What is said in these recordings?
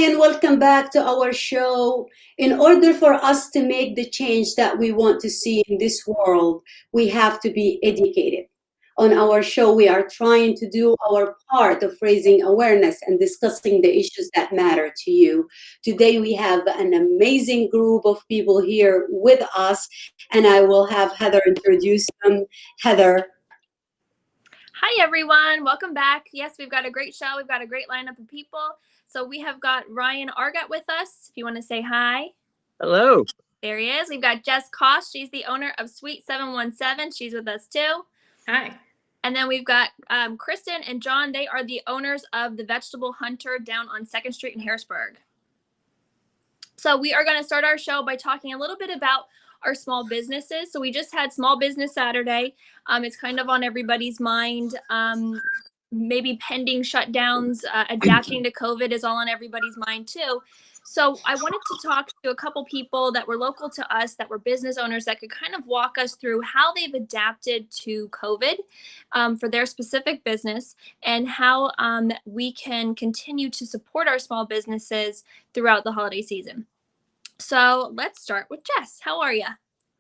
and welcome back to our show. In order for us to make the change that we want to see in this world, we have to be educated. On our show, we are trying to do our part of raising awareness and discussing the issues that matter to you. Today, we have an amazing group of people here with us, and I will have Heather introduce them. Heather. Hi, everyone. Welcome back. Yes, we've got a great show. We've got a great lineup of people. So we have got Ryan Argot with us. If you want to say hi. Hello. There he is. We've got Jess Kost. She's the owner of Suite 717. She's with us too. Hi. And then we've got Kristin and John. They are the owners of the Vegetable Hunter down on 2nd Street in Harrisburg. So we are going to start our show by talking a little bit about our small businesses. So we just had Small Business Saturday. It's kind of on everybody's mind. Maybe pending shutdowns, adapting to COVID is all on everybody's mind too. So I wanted to talk to a couple people that were local to us, that were business owners, that could kind of walk us through how they've adapted to COVID for their specific business, and how we can continue to support our small businesses throughout the holiday season. So let's start with Jess. How are you?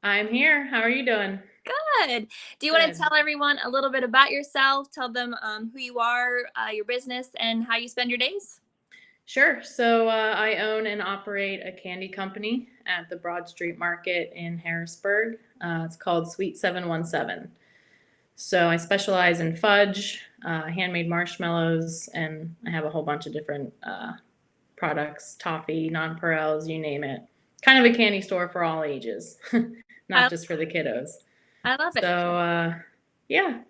I'm here. How are you doing? Good. Do you want to tell everyone a little bit about yourself? Tell them who you are, your business, and how you spend your days? Sure. So I own and operate a candy company at the Broad Street Market in Harrisburg. It's called Suite 717. So I specialize in fudge, handmade marshmallows, and I have a whole bunch of different products, toffee, nonpareils, you name it. Kind of a candy store for all ages, not just for the kiddos. I love it. So,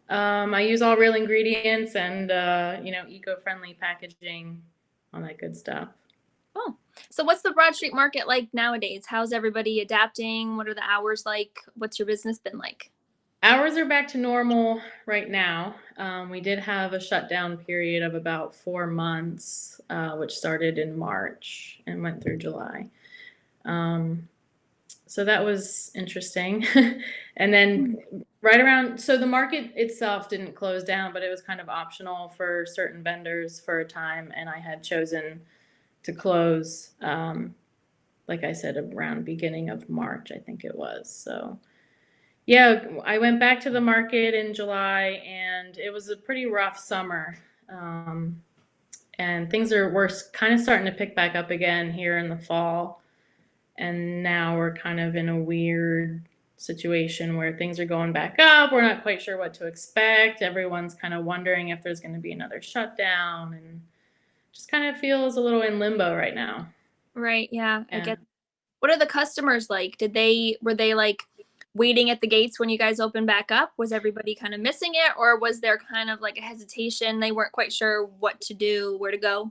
I use all real ingredients and, eco-friendly packaging, all that good stuff. Oh, so what's the Broad Street Market like nowadays? How's everybody adapting? What are the hours like? What's your business been like? Hours are back to normal right now. We did have a shutdown period of about 4 months, which started in March and went through July. So that was interesting. And then so the market itself didn't close down, but it was kind of optional for certain vendors for a time. And I had chosen to close, like I said, around beginning of March, I think it was. So yeah, I went back to the market in July, and it was a pretty rough summer. And things we're kind of starting to pick back up again here in the fall. And now we're kind of in a weird situation where things are going back up. We're not quite sure what to expect. Everyone's kind of wondering if there's going to be another shutdown, and just kind of feels a little in limbo right now. Right. Yeah. I get. What are the customers like? Were they like waiting at the gates when you guys opened back up? Was everybody kind of missing it, or was there kind of like a hesitation? They weren't quite sure what to do, where to go?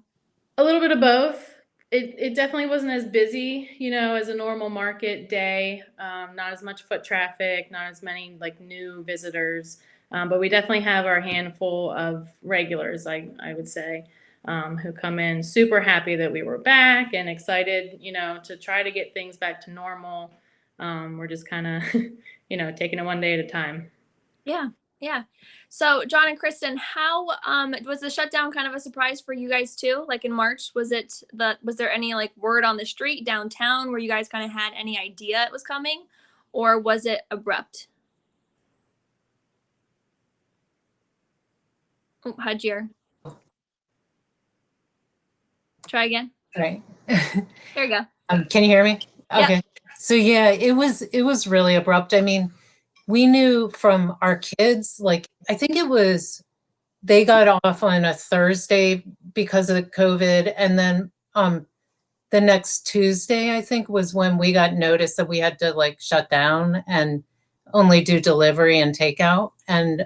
A little bit of both. It definitely wasn't as busy, as a normal market day. Not as much foot traffic, not as many like new visitors. But we definitely have our handful of regulars, I would say, who come in super happy that we were back and excited, to try to get things back to normal. We're just kind of, taking it one day at a time. Yeah. Yeah. So John and Kristin, how was the shutdown kind of a surprise for you guys too? Like in March, was there any like word on the street downtown where you guys kind of had any idea it was coming, or was it abrupt? Oh, Hagir. Try again. Right. There you go. Can you hear me? Okay. Yeah. So yeah, it was really abrupt. I mean, we knew from our kids, like, I think they got off on a Thursday because of COVID. And then the next Tuesday, I think, was when we got notice that we had to like shut down and only do delivery and takeout. And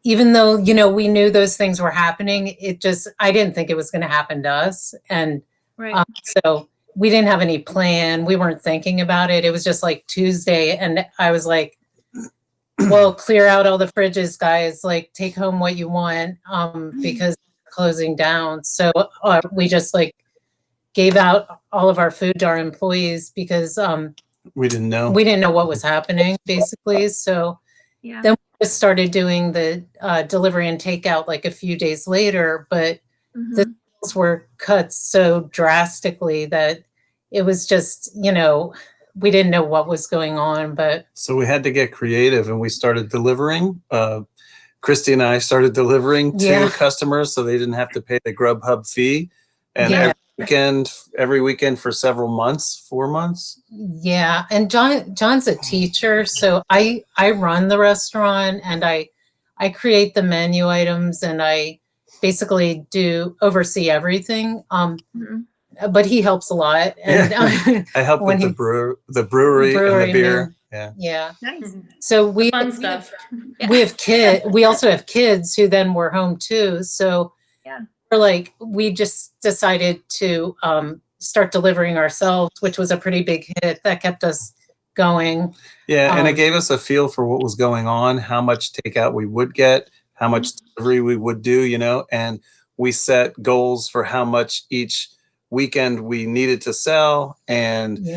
even though, we knew those things were happening, I didn't think it was going to happen to us. And right. So we didn't have any plan. We weren't thinking about it. It was just like Tuesday. And I was like, well, clear out all the fridges, guys, like take home what you want, because closing down. So we just like gave out all of our food to our employees because we didn't know what was happening, basically. So yeah. Then we just started doing the delivery and takeout like a few days later, but the sales were cut so drastically that it was just, we didn't know what was going on, but So we had to get creative, and we started delivering. Kristin and I started delivering to customers, so they didn't have to pay the Grubhub fee. And every weekend for several months, 4 months. Yeah, and John's a teacher, so I run the restaurant, and I create the menu items, and I basically oversee everything. But he helps a lot, and I help with the brewery and the beer. Yeah. Nice. So we Fun stuff. we have kids. We also have kids who then were home too. So we just decided to start delivering ourselves, which was a pretty big hit. That kept us going. Yeah, and it gave us a feel for what was going on, how much takeout we would get, how much delivery we would do, and we set goals for how much each weekend we needed to sell, and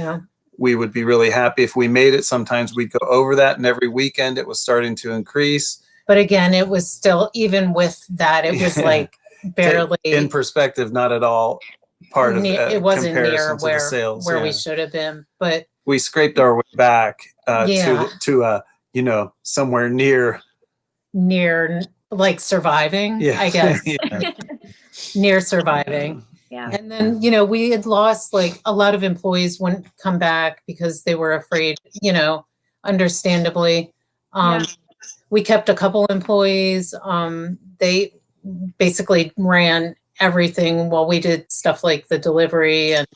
we would be really happy if we made it. Sometimes we'd go over that, and every weekend it was starting to increase. But again, it was still, even with that, it was like barely. In perspective, not at all part of it wasn't near where sales, where we should have been, but we scraped our way back to somewhere near like surviving, I guess. Near surviving. Yeah. And then, we had lost, like, a lot of employees wouldn't come back because they were afraid, understandably. We kept a couple employees. They basically ran everything while we did stuff like the delivery and,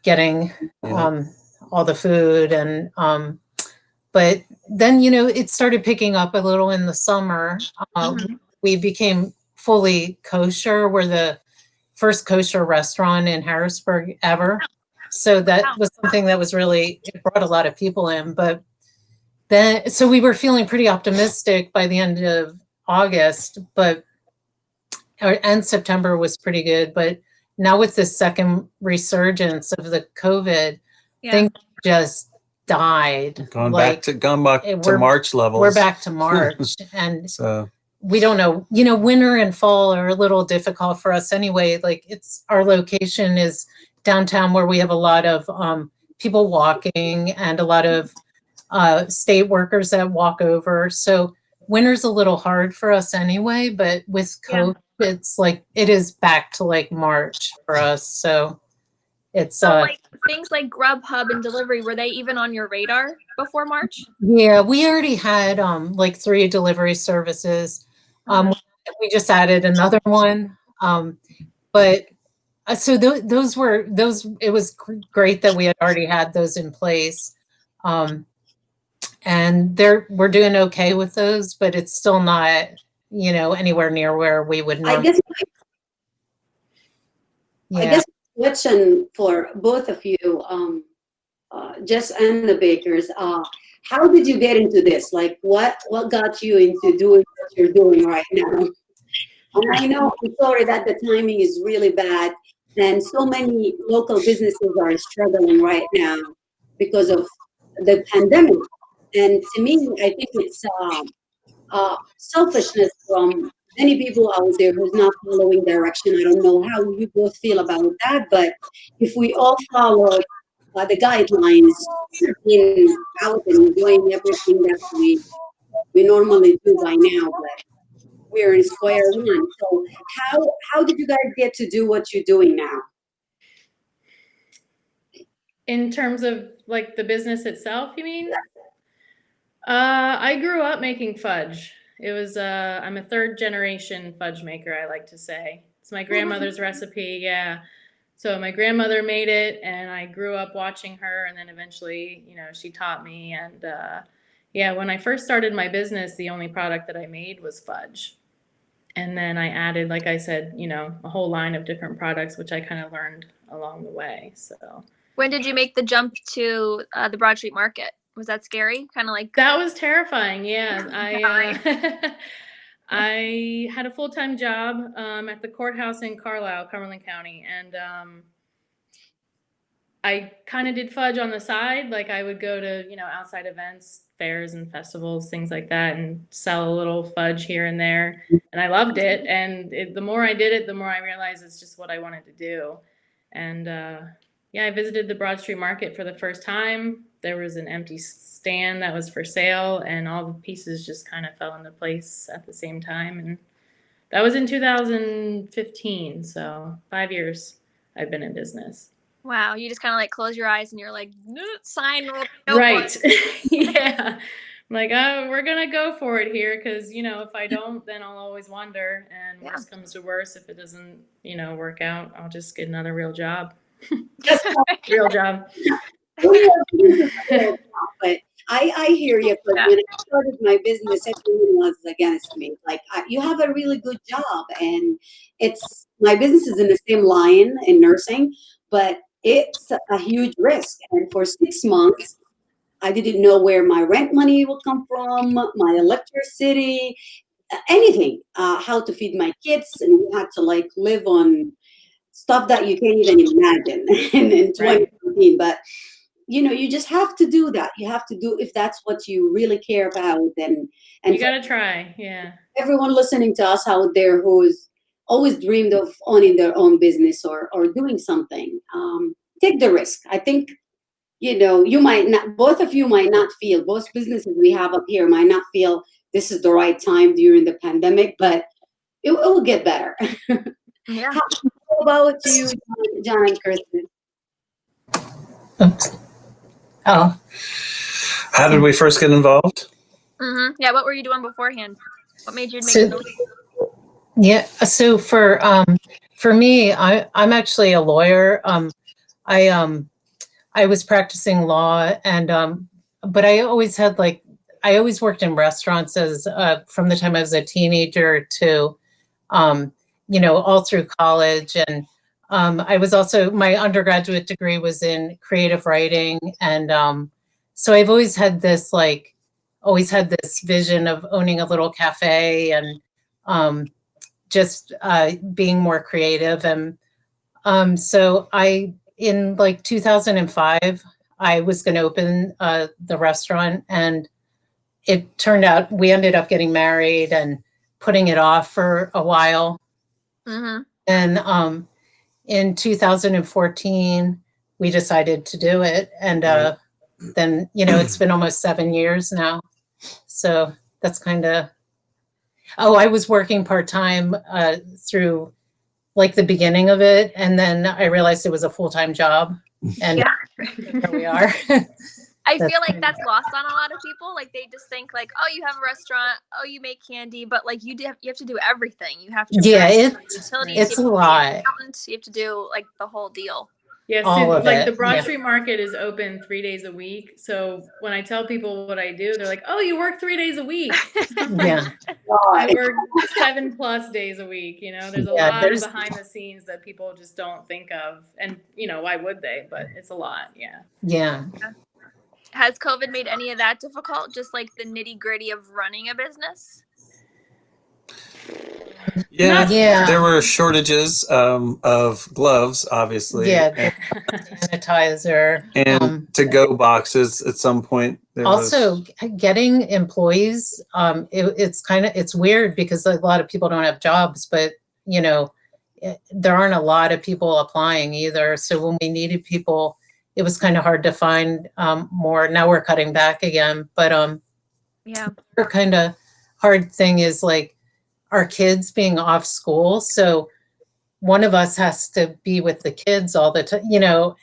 getting all the food. And but then, it started picking up a little in the summer. We became fully kosher. We're the first kosher restaurant in Harrisburg ever. So that was something that was it brought a lot of people in. But then, so we were feeling pretty optimistic by the end of August, and September was pretty good. But now with the second resurgence of the COVID, things just died. Gone back to March levels. We're back to March. And so we don't know, winter and fall are a little difficult for us anyway. Like, our location is downtown where we have a lot of people walking and a lot of state workers that walk over. So winter's a little hard for us anyway, but with COVID, it's like, it is back to like March for us. So it's like things like Grubhub and delivery, were they even on your radar before March? Yeah, we already had like 3 delivery services. We just added another one. But so those it was great that we had already had those in place. And we're doing okay with those, but it's still not, anywhere near where we would normally. I guess question for both of you, Jess and the Bakers, how did you get into this? Like, what got you into doing what you're doing right now? And I know, I'm sorry that the timing is really bad, and so many local businesses are struggling right now because of the pandemic. And to me, I think it's selfishness from many people out there who's not following direction. I don't know how you both feel about that, but if we all follow the guidelines, being out and doing everything that we normally do by now, but we're in square one. So how did you guys get to do what you're doing now? In terms of like the business itself, you mean? I grew up making fudge. It was I'm a 3rd generation fudge maker, I like to say. It's my grandmother's recipe, yeah. So my grandmother made it, and I grew up watching her, and then eventually, she taught me. And when I first started my business, the only product that I made was fudge. And then I added, like I said, a whole line of different products, which I kind of learned along the way. So when did you make the jump to the Broad Street Market? Was that scary? Kind of like that was terrifying. Yeah, I had a full-time job at the courthouse in Carlisle, Cumberland County, and I kind of did fudge on the side. Like I would go to, outside events, fairs and festivals, things like that, and sell a little fudge here and there. And I loved it. And the more I did it, the more I realized it's just what I wanted to do. And I visited the Broad Street Market for the first time. There was an empty stand that was for sale, and all the pieces just kind of fell into place at the same time. And that was in 2015. So 5 years I've been in business. Wow, you just kind of like close your eyes and you're like, sign, roll, go Right. for it. Yeah. I'm like, oh, we're going to go for it here because, if I don't, then I'll always wonder. And Yeah. worst comes to worst, if it doesn't, work out, I'll just get another real job. Real job. But I hear you. But when I started my business, everyone was against me. Like, you have a really good job, and my business is in the same line in nursing, but it's a huge risk. And for 6 months, I didn't know where my rent money will come from, my electricity, anything, how to feed my kids, and we had to like live on stuff that you can't even imagine in 2019. But you just have to do that. You have to do, if that's what you really care about. And you got to try. Yeah. Everyone listening to us out there who's always dreamed of owning their own business or doing something, take the risk. I think, you might not, both of you might not feel, both businesses we have up here might not feel this is the right time during the pandemic, but it will get better. Yeah. How about you, John and Kristin? Oops. Oh. How did we first get involved? Mm-hmm. Yeah, what were you doing beforehand? What made you make So, yeah, so for me, I'm actually a lawyer. I was practicing law, and but I always had I always worked in restaurants as from the time I was a teenager to all through college. And I was also, my undergraduate degree was in creative writing, and so I've always had this vision of owning a little cafe and just being more creative. And so in 2005, I was going to open the restaurant, and it turned out we ended up getting married and putting it off for a while. Mm-hmm. And in 2014, we decided to do it. And then, it's been almost 7 years now. So that's kind of, I was working part-time through the beginning of it. And then I realized it was a full-time job. And here we are. I feel like that's lost on a lot of people. Like they just think oh, you have a restaurant, oh, you make candy, but you have to do everything. You have to utilities, it's a lot. You have to do the whole deal. Yeah, all of it. The Broad Street Market is open 3 days a week. So when I tell people what I do, they're like, "Oh, you work 3 days a week?" Yeah, I work 7+ days a week. There's a lot of behind the scenes that people just don't think of, and why would they? But it's a lot. Yeah. Yeah. Has COVID made any of that difficult? Just the nitty gritty of running a business? Yeah. There were shortages of gloves, obviously. Yeah, sanitizer. And to-go boxes at some point. Also, getting employees, it's weird because a lot of people don't have jobs, but, there aren't a lot of people applying either. So when we needed people, it was kind of hard to find more. Now we're cutting back again, but the kind of hard thing is our kids being off school. So one of us has to be with the kids all the time,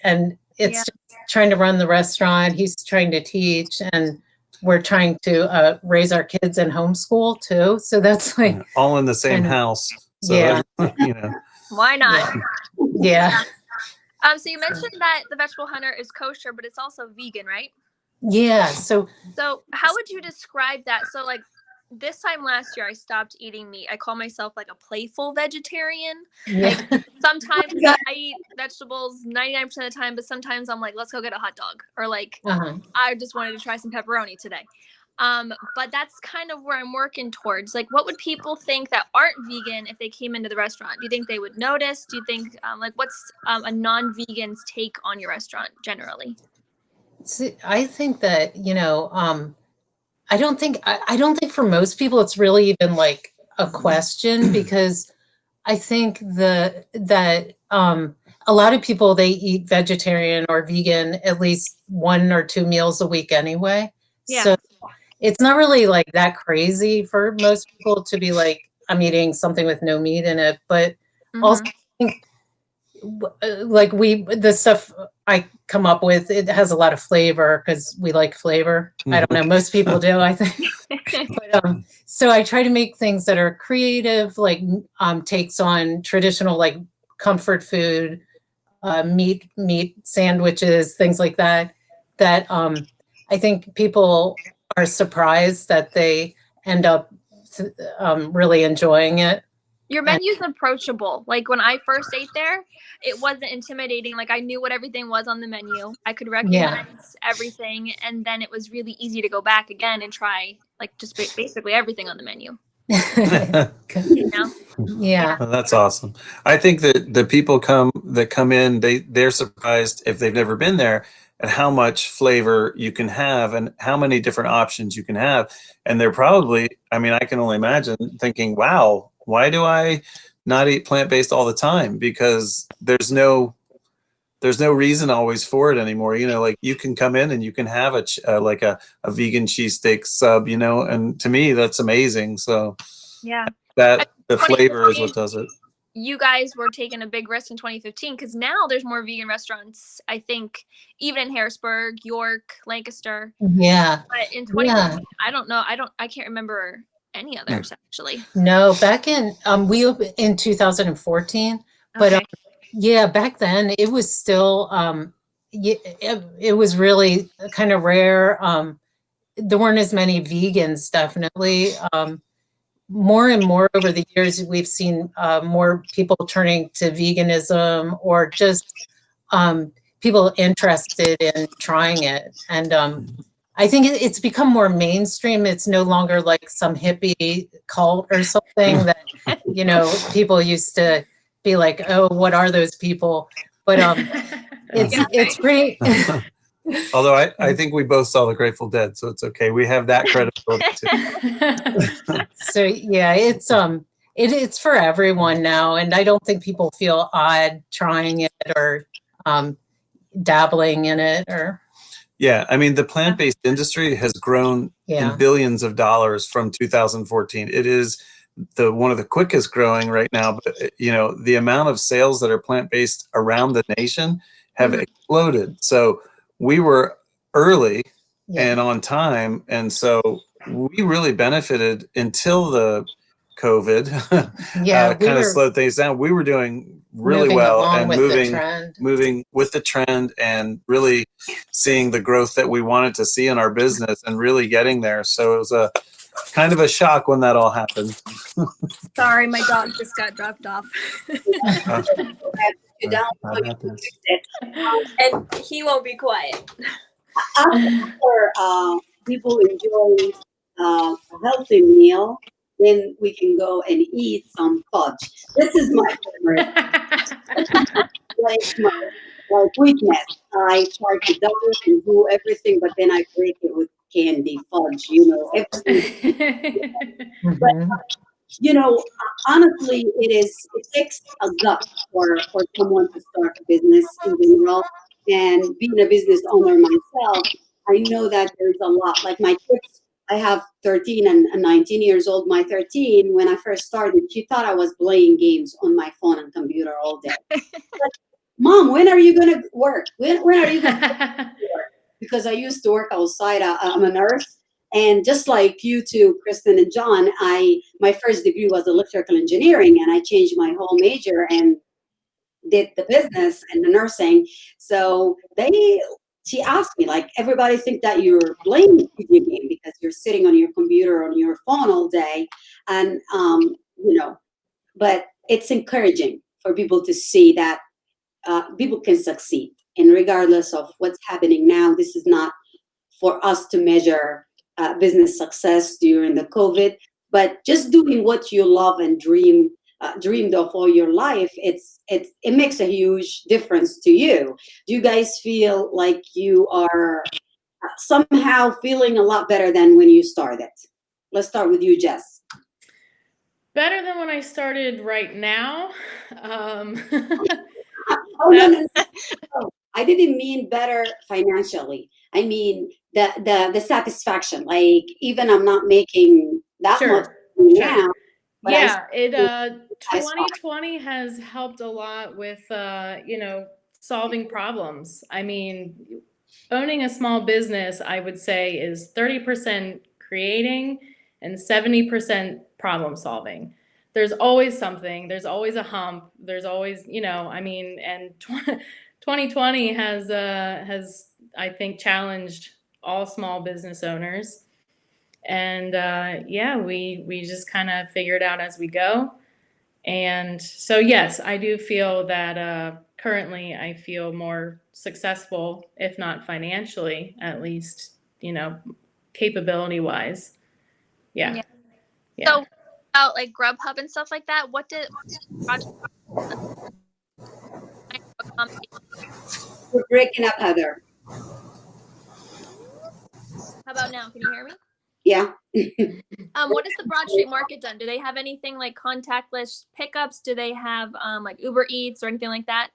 and it's just trying to run the restaurant. He's trying to teach, and we're trying to raise our kids and homeschool too. So that's all in the same house. So why not? Yeah. So you mentioned that the Vegetable Hunter is kosher, but it's also vegan, right? Yeah. So how would you describe that? So this time last year, I stopped eating meat. I call myself a playful vegetarian. Yeah. Sometimes I eat vegetables 99% of the time, but sometimes I'm let's go get a hot dog, or I just wanted to try some pepperoni today. But that's kind of where I'm working towards. Like, what would people think that aren't vegan if they came into the restaurant? Do you think they would notice? Do you think, like, what's a non-vegan's take on your restaurant generally? See, I think that, I don't think for most people it's really even like a question, because I think that a lot of people, they eat vegetarian or vegan at least 1 or 2 meals a week anyway. Yeah. So it's not really like that crazy for most people to be like, I'm eating something with no meat in it. But also, I think, like, the stuff I come up with, it has a lot of flavor because we like flavor. I don't know, most people do, I think. But, so I try to make things that are creative, like takes on traditional, like, comfort food, meat sandwiches, things like that. That I think people are surprised that they end up really enjoying it. Your menu's approachable. Like, when I first ate there, it wasn't intimidating. Like, I knew what everything was on the menu. I could recognize everything, and then it was really easy to go back again and try, like, just basically everything on the menu. You know? Yeah. Well, that's awesome. I think that the people that come in, they're surprised if they've never been there at how much flavor you can have and how many different options you can have. And they're probably, I mean, I can only imagine thinking, wow, why do I not eat plant-based all the time? Because there's no reason always for it anymore. Like, you can come in and you can have like a vegan cheesesteak sub, and to me, that's amazing. So Yeah. that the flavor is what does it. You guys were taking a big risk in 2015, because now there's more vegan restaurants, I think, even in Harrisburg, York, Lancaster. Yeah. But in 2015, I don't know. I can't remember any others, actually. No, back in we opened in 2014, but Okay. yeah, back then it was still it was really kind of rare. There weren't as many vegans, definitely. More and more over the years, we've seen more people turning to veganism, or just people interested in trying it. And I think it's become more mainstream. It's no longer like some hippie cult or something that, people used to be like, oh, what are those people? But it's pretty. Although I think we both saw the Grateful Dead, so it's okay. We have that credibility too. So yeah, it's for everyone now, and I don't think people feel odd trying it or dabbling in it, or. Yeah, I mean, the plant-based industry has grown in billions of dollars from 2014. It is one of the quickest growing right now, but the amount of sales that are plant-based around the nation have exploded. So we were early and on time, and so we really benefited until the COVID kind of slowed things down. We were doing really well and moving with the trend and really seeing the growth that we wanted to see in our business and really getting there. So it was a kind of a shock when that all happened. Sorry, my dog just got dropped off. And he won't be quiet. After people enjoy a healthy meal, then we can go and eat some fudge. This is my favorite. like weakness. I try to diet and do everything, but then I break it with candy, fudge, everything. But honestly, it takes a gut for someone to start a business in general. And being a business owner myself, I know that there's a lot. Like my kids, I have 13 and 19 years old. My 13, when I first started, she thought I was playing games on my phone and computer all day. Like, Mom, when are you going to work? When are you going to work? Because I used to work outside. I'm a nurse. And just like you two, Kristin and John, my first degree was electrical engineering, and I changed my whole major and did the business and the nursing. So she asked me, like, everybody think that you're playing video game because you're sitting on your computer or on your phone all day. And, but it's encouraging for people to see that people can succeed. And regardless of what's happening now, this is not for us to measure business success during the COVID. But just doing what you love and dreamed of all your life, it makes a huge difference to you. Do you guys feel like you are somehow feeling a lot better than when you started? Let's start with you, Jess. Better than when I started right now. Oh, no. I didn't mean better financially. I mean the satisfaction. Like, even I'm not making that much now. But Yeah, 2020 2020 has helped a lot with solving problems. I mean, owning a small business, I would say, is 30% creating and 70% problem solving. There's always something, there's always a hump, there's always, and 2020 has I think challenged all small business owners. And we just kind of figure it out as we go. And so, yes, I do feel that currently I feel more successful, if not financially, at least, capability wise. Yeah. So about like Grubhub and stuff like that, what did We're breaking up, Heather. How about now? Can you hear me? Yeah. What has the Broad Street Market done? Do they have anything like contactless pickups? Do they have like Uber Eats or anything like that?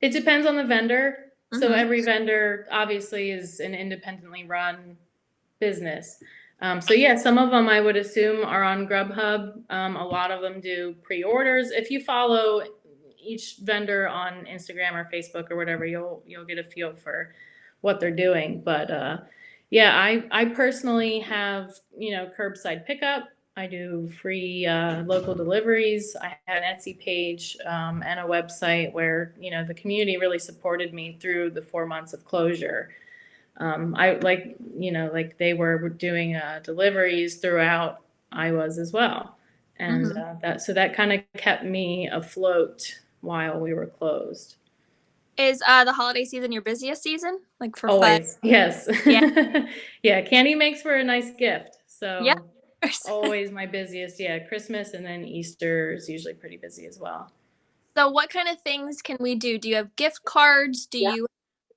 It depends on the vendor. Mm-hmm. So every vendor obviously is an independently run business. So yeah, some of them I would assume are on Grubhub. A lot of them do pre-orders. If you follow each vendor on Instagram or Facebook or whatever, you'll get a feel for what they're doing. But yeah, I personally have, curbside pickup. I do free local deliveries. I had an Etsy page and a website where, the community really supported me through the 4 months of closure. They were doing deliveries throughout. I was as well. And that kind of kept me afloat while we were closed. Is the holiday season your busiest season? Like for always fun? Yes. Yeah. Yeah, candy makes for a nice gift. So yeah. Always my busiest. Yeah, Christmas and then Easter is usually pretty busy as well. So what kind of things can we do? Do you have gift cards? Do you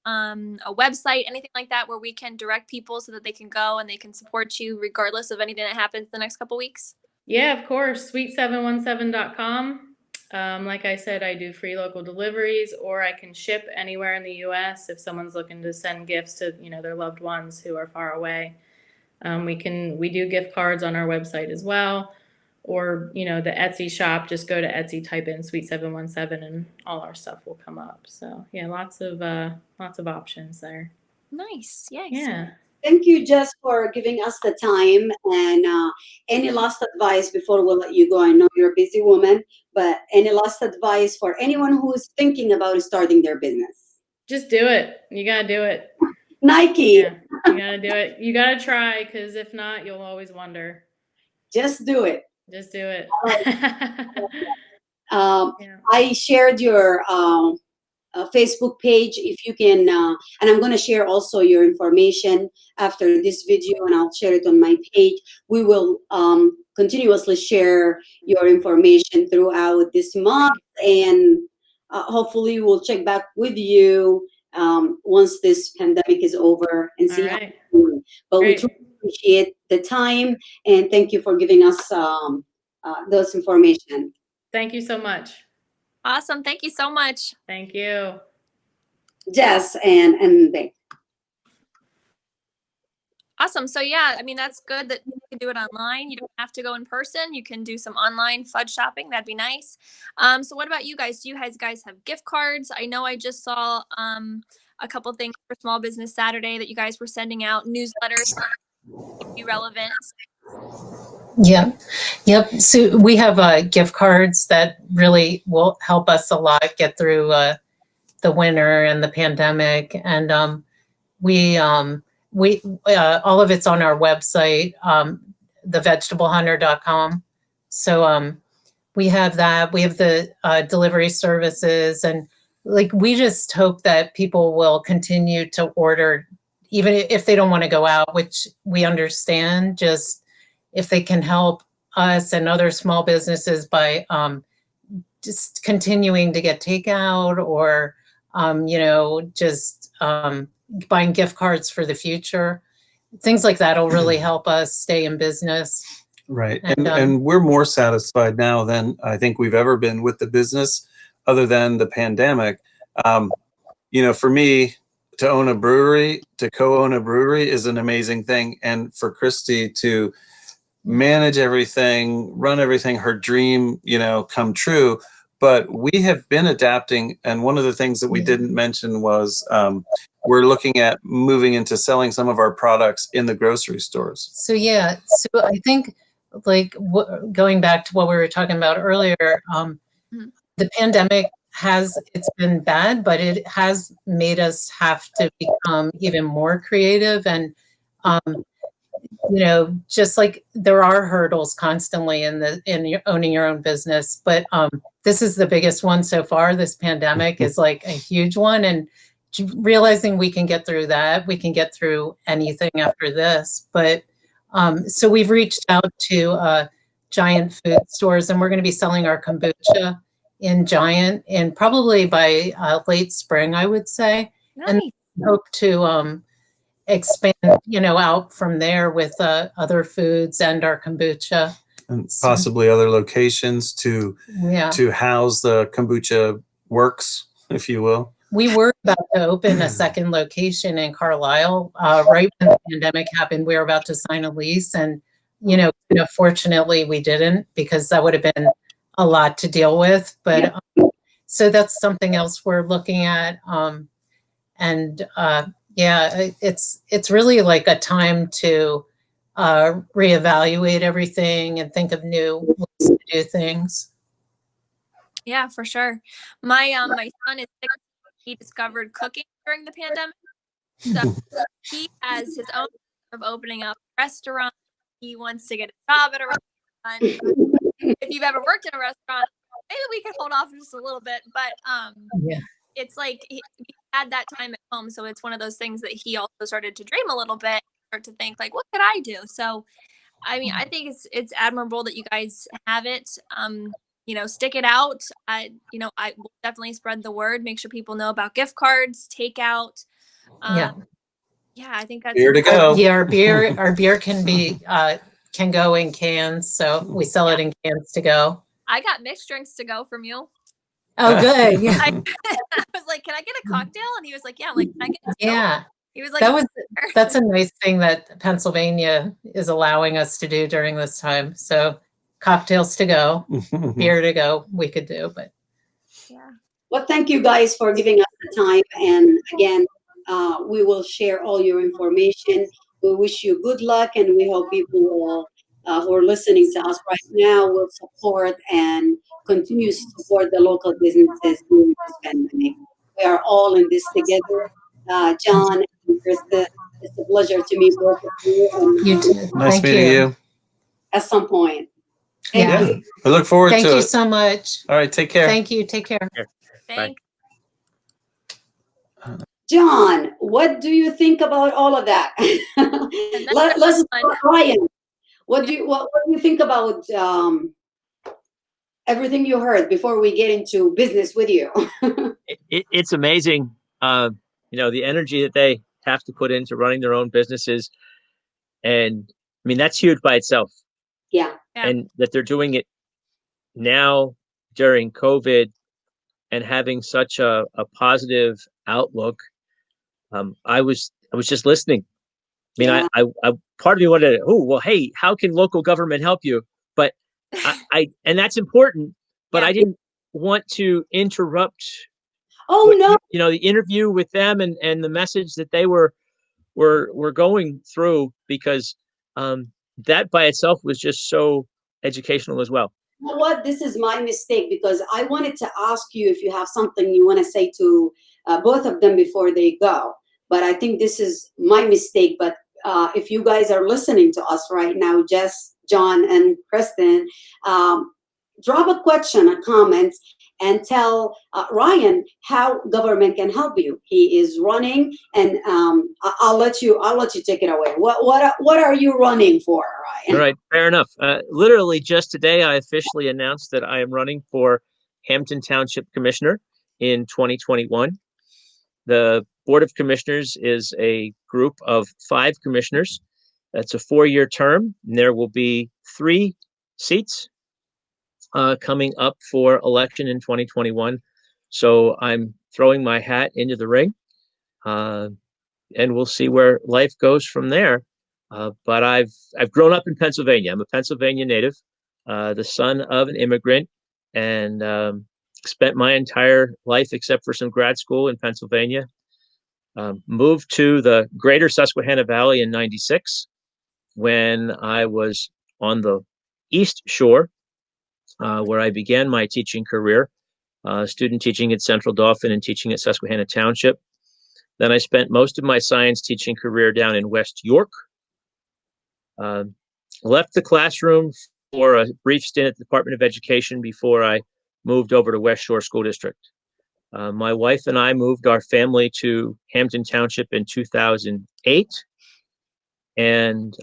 a website, anything like that, where we can direct people so that they can go and they can support you regardless of anything that happens the next couple weeks? Yeah, of course. Sweet717.com. Like I said, I do free local deliveries, or I can ship anywhere in the U.S. if someone's looking to send gifts to, their loved ones who are far away. We do gift cards on our website as well, or, the Etsy shop. Just go to Etsy, type in Sweet717, and all our stuff will come up. So yeah, lots of options there. Nice. Yes. Yeah. Thank you, Jess, for giving us the time. And any last advice before we let you go? I know you're a busy woman, but any last advice for anyone who is thinking about starting their business? Just do it. You got to do it. Nike. Yeah, you got to do it. You got to try, because if not, you'll always wonder. Just do it. Just do it. I shared your Facebook page. If you can, and I'm going to share also your information after this video, and I'll share it on my page. We will continuously share your information throughout this month, and hopefully we'll check back with you once this pandemic is over and see how it's doing. But we truly appreciate the time, and thank you for giving us those information. Thank you so much. Awesome. Thank you so much. Thank you. Jess and Beck. Awesome. So yeah, I mean, that's good that you can do it online. You don't have to go in person. You can do some online fudge shopping. That'd be nice. So what about you guys? Do you guys have gift cards? I know I just saw a couple things for Small Business Saturday that you guys were sending out, newsletters, be relevant. Yeah. Yep. So we have gift cards that really will help us a lot get through the winter and the pandemic. And we all of it's on our website, thevegetablehunter.com. So we have that. We have the delivery services, and we just hope that people will continue to order even if they don't want to go out, which we understand, just if they can help us and other small businesses by just continuing to get takeout or, just buying gift cards for the future. Things like that will really help us stay in business. Right. And, And we're more satisfied now than I think we've ever been with the business other than the pandemic. For me to own a brewery, to co-own a brewery is an amazing thing. And for Christy to manage everything, run everything, her dream, come true. But we have been adapting. And one of the things that we didn't mention was we're looking at moving into selling some of our products in the grocery stores. So I think going back to what we were talking about earlier, the pandemic it's been bad, but it has made us have to become even more creative. And, just like there are hurdles constantly in owning your own business, but this is the biggest one so far. This pandemic is like a huge one. And realizing we can get through that, we can get through anything after this. But so we've reached out to Giant food stores, and we're going to be selling our kombucha in Giant, and probably by late spring, I would say. Nice. And hope to expand, out from there with other foods and our kombucha. And possibly other locations to house the kombucha works, if you will. We were about to open a second location in Carlisle. Right when the pandemic happened, we were about to sign a lease, and fortunately we didn't, because that would have been a lot to deal with. But so that's something else we're looking at. It's really like a time to reevaluate everything and think of new ways to do things. Yeah, for sure. My son is 6. He discovered cooking during the pandemic. So he has his own of opening up a restaurant. He wants to get a job at a restaurant. If you've ever worked in a restaurant, maybe we could hold off just a little bit. But it's like he had that time at home. So it's one of those things that he also started to dream a little bit, start to think like, what could I do? So, I mean, I think it's admirable that you guys have it. Stick it out. I will definitely spread the word, make sure people know about gift cards, takeout. I think that's beer to go. Our beer can go in cans, so we sell it in cans to go. I got mixed drinks to go from you. Oh, good. Yeah. I was like, can I get a cocktail? And he was like, yeah. I'm like, can I get a yeah. He was like, that's a nice thing that Pennsylvania is allowing us to do during this time. So cocktails to go, beer to go, we could do, but Well, thank you guys for giving us the time. And again, we will share all your information. We wish you good luck, and we hope people will, who are listening to us right now, will support and continue to support the local businesses during this pandemic. We are all in this together. John and Krista, it's a pleasure to meet both of you. You too. Nice meeting you. At some point. Yeah. I look forward to it. Thank you so much. All right, take care. Thank you. Take care. thanks. John, what do you think about all of that? Let's Ryan. What do you think about everything you heard before we get into business with you? It's amazing, the energy that they have to put into running their own businesses, and I mean that's huge by itself. Yeah. And that they're doing it now during COVID and having such a positive outlook. I was just listening. I mean, I part of me wanted to, hey, how can local government help you? But I and that's important, but I didn't want to interrupt. The interview with them and the message that they were going through, because that by itself was just so educational as well. You know what? This is my mistake, because I wanted to ask you if you have something you want to say to both of them before they go. But I think this is my mistake. But if you guys are listening to us right now, Jess, John, and Kristin, drop a question or comments, and tell Ryan how government can help you. He is running, and I'll let you take it away. What are you running for, Ryan? All right, fair enough. Literally just today, I officially announced that I am running for Hampden Township Commissioner in 2021. The Board of Commissioners is a group of 5 commissioners. That's a 4-year term, and there will be 3 seats coming up for election in 2021. So I'm throwing my hat into the ring, and we'll see where life goes from there. But I've grown up in Pennsylvania. I'm a Pennsylvania native, the son of an immigrant, and spent my entire life, except for some grad school, in Pennsylvania. Moved to the greater Susquehanna Valley in '96 when I was on the East Shore, where I began my teaching career, student teaching at Central Dauphin and teaching at Susquehanna Township. Then I spent most of my science teaching career down in West York. Left the classroom for a brief stint at the Department of Education before I moved over to West Shore School District. My wife and I moved our family to Hampden Township in 2008, and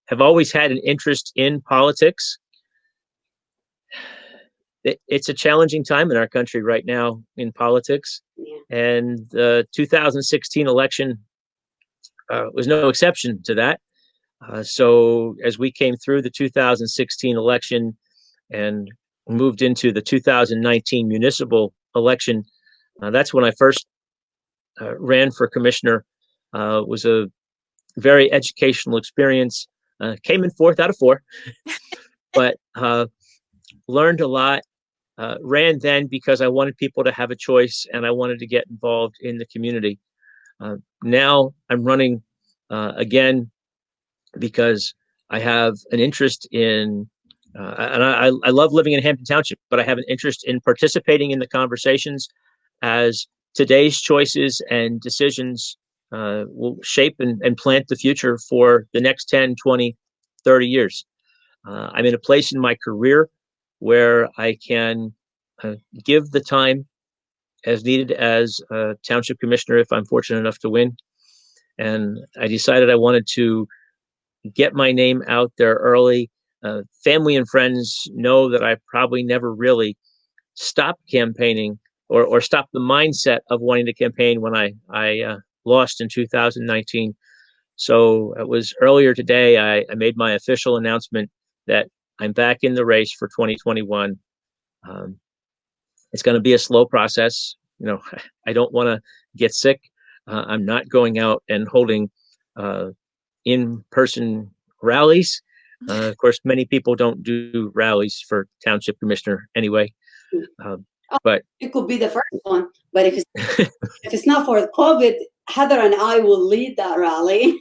have always had an interest in politics. It's a challenging time in our country right now in politics, and the 2016 election was no exception to that. So as we came through the 2016 election and moved into the 2019 municipal election, that's when I first ran for commissioner. Was a very educational experience. Came in 4th out of 4, but learned a lot. Ran then because I wanted people to have a choice and I wanted to get involved in the community. Now I'm running again because I have an interest in, and I love living in Hampden Township, but I have an interest in participating in the conversations as today's choices and decisions will shape and plant the future for the next 10, 20, 30 years. I'm in a place in my career where I can give the time as needed as a township commissioner if I'm fortunate enough to win. And I decided I wanted to get my name out there early. Family and friends know that I probably never really stopped campaigning or stopped the mindset of wanting to campaign when I lost in 2019. So it was earlier today, I made my official announcement that I'm back in the race for 2021. It's going to be a slow process. You know, I don't want to get sick. I'm not going out and holding in-person rallies. Of course, many people don't do rallies for township commissioner anyway. But it could be the first one. But if it's not for COVID, Heather and I will lead that rally.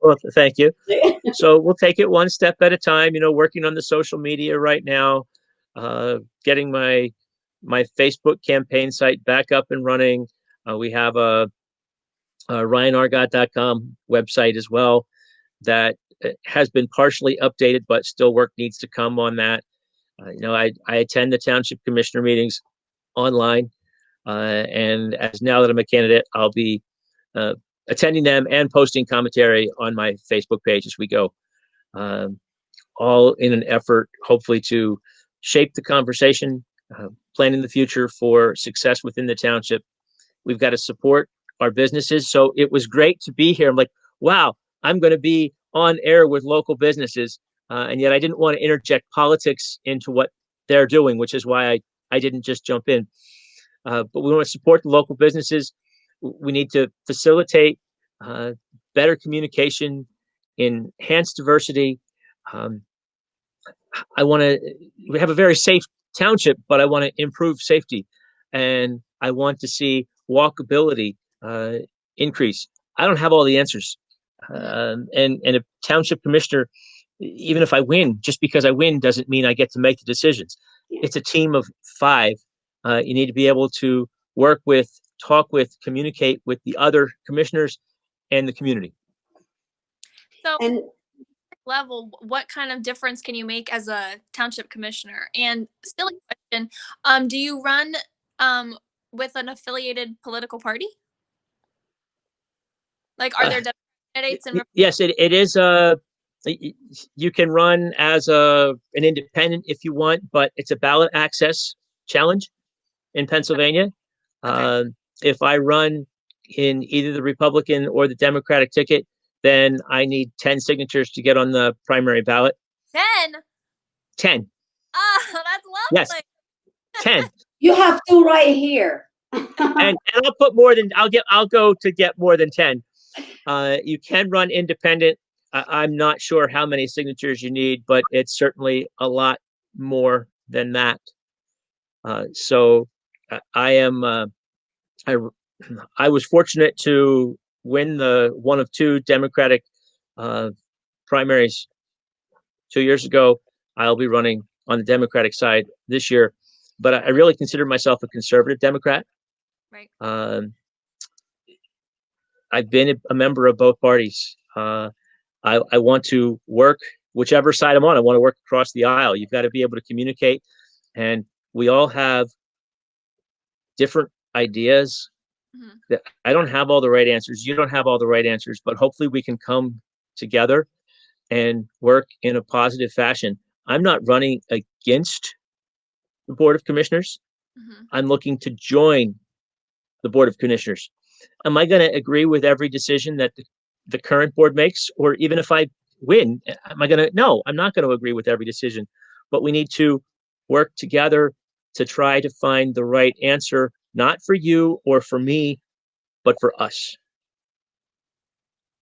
Well, thank you. So we'll take it one step at a time. You know, working on the social media right now, getting my Facebook campaign site back up and running. We have a RyanArgot.com website as well that has been partially updated, but still work needs to come on that. You know, I attend the township commissioner meetings online, and as now that I'm a candidate, I'll be attending them and posting commentary on my Facebook page as we go, all in an effort, hopefully, to shape the conversation, planning the future for success within the township. We've got to support our businesses. So it was great to be here. I'm like, wow, I'm going to be on air with local businesses. And yet I didn't want to interject politics into what they're doing, which is why I didn't just jump in. But we want to support the local businesses. We need to facilitate better communication, enhance diversity. We have a very safe township, but I want to improve safety. And I want to see walkability increase. I don't have all the answers. And a township commissioner, even if I win, just because I win doesn't mean I get to make the decisions. It's a team of 5. You need to be able to work with, talk with, communicate with the other commissioners and the community. So, And level, what kind of difference can you make as a township commissioner? And silly question. Do you run with an affiliated political party? Like, are there candidates and Yes, it is. You can run as an independent if you want, but it's a ballot access challenge in Pennsylvania. Okay. If I run in either the Republican or the Democratic ticket, then I need 10 signatures to get on the primary ballot. 10? 10. Oh, that's lovely. Yes. 10. You have two right here. And I'll put more than I'll go to get more than 10. You can run independent. I'm not sure how many signatures you need, but it's certainly a lot more than that. So I am. I was fortunate to win the one of two Democratic primaries 2 years ago. I'll be running on the Democratic side this year, but I really consider myself a conservative Democrat. Right. I've been a member of both parties. I want to work whichever side I'm on. I want to work across the aisle. You've got to be able to communicate, and we all have different ideas. Mm-hmm. I don't have all the right answers. You don't have all the right answers, but hopefully we can come together and work in a positive fashion. I'm not running against the Board of Commissioners. Mm-hmm. I'm looking to join the Board of Commissioners. Am I going to agree with every decision that the current board makes? Or even if I win, am I going to? No, I'm not going to agree with every decision. But we need to work together to try to find the right answer, not for you or for me, but for us.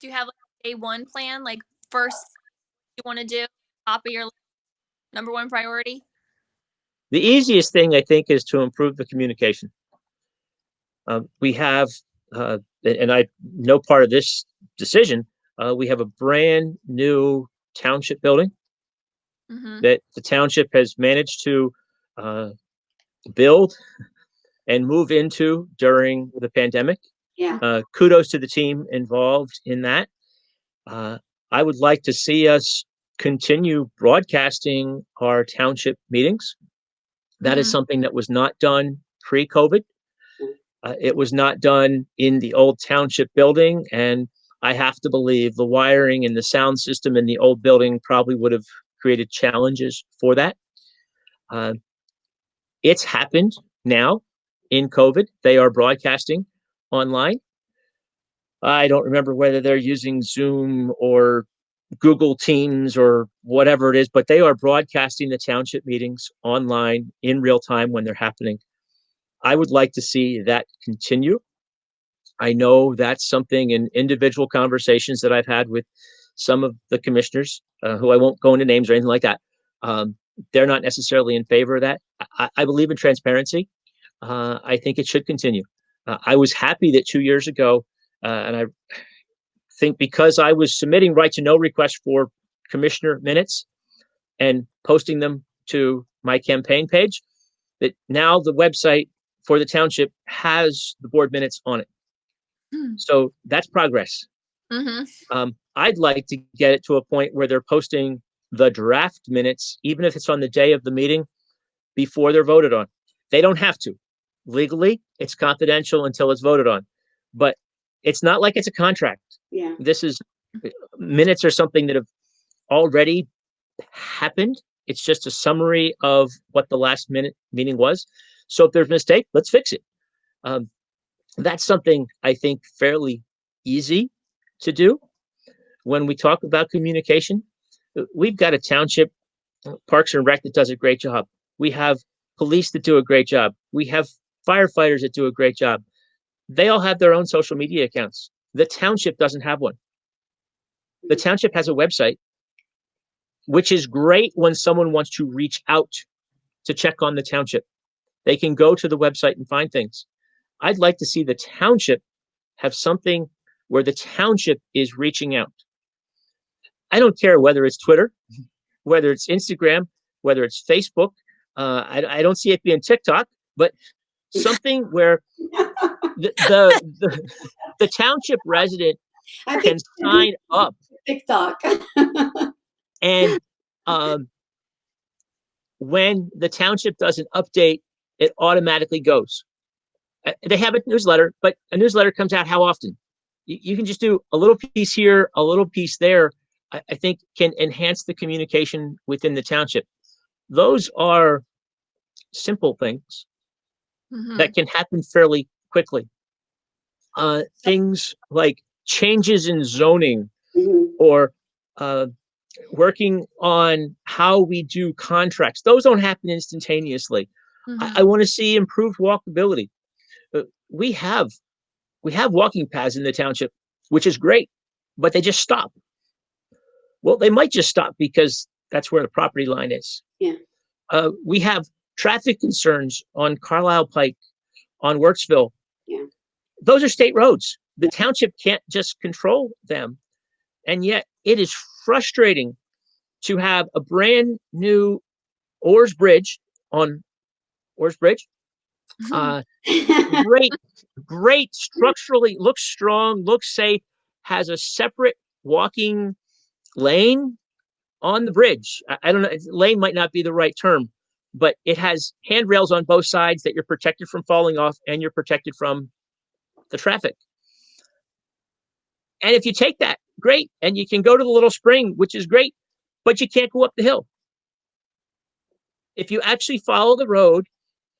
Do you have like a day one plan? Like, first you want to do, top of your list, number one priority? The easiest thing, I think, is to improve the communication. We have, and I know part of this decision, we have a brand new township building Mm-hmm. that the township has managed to build and move into during the pandemic. Yeah. Kudos to the team involved in that. I would like to see us continue broadcasting our township meetings. That is something that was not done pre-COVID. It was not done in the old township building, and I have to believe the wiring and the sound system in the old building probably would have created challenges for that. It's happened now in COVID. They are broadcasting online. I don't remember whether they're using Zoom or Google Teams or whatever it is, but they are broadcasting the township meetings online in real time when they're happening. I would like to see that continue. I know that's something in individual conversations that I've had with some of the commissioners, who I won't go into names or anything like that. They're not necessarily in favor of that. I believe in transparency. I think it should continue. I was happy that 2 years ago, and I think because I was submitting right to know requests for commissioner minutes and posting them to my campaign page, that now the website for the township has the board minutes on it. So that's progress. Mm-hmm. I'd like to get it to a point where they're posting the draft minutes, even if it's on the day of the meeting, before they're voted on. They don't have to. Legally, it's confidential until it's voted on. But it's not like it's a contract. Yeah. This is minutes are something that have already happened. It's just a summary of what the last minute meeting was. So if there's a mistake, let's fix it. That's something I think fairly easy to do. When we talk about communication, we've got a township Parks and Rec that does a great job. We have police that do a great job. We have firefighters that do a great job. They all have their own social media accounts. The township doesn't have one. The township has a website, which is great when someone wants to reach out to check on the township. They can go to the website and find things. I'd like to see the township have something where the township is reaching out. I don't care whether it's Twitter, whether it's Instagram, whether it's Facebook. I don't see it being TikTok, but something where the township resident can sign up TikTok. and when the township does an update, it automatically goes. They have a newsletter, but a newsletter comes out how often? You can just do a little piece here, a little piece there. I think can enhance the communication within the township. Those are simple things that can happen fairly quickly. Things like changes in zoning or working on how we do contracts. Those don't happen instantaneously. I want to see improved walkability. We have walking paths in the township, which is great, but they just stop. Well, they might just stop because that's where the property line is. Yeah. We have traffic concerns on Carlisle Pike, on Wirtsville. Yeah. Those are state roads. The township can't just control them. And yet it is frustrating to have a brand new Orrs Bridge on Orrs Bridge. Great, structurally looks strong, looks safe, has a separate walking lane on the bridge. I don't know, lane might not be the right term, but it has handrails on both sides that you're protected from falling off and you're protected from the traffic. And if you take that, great, and you can go to the little spring, which is great, but you can't go up the hill. If you actually follow the road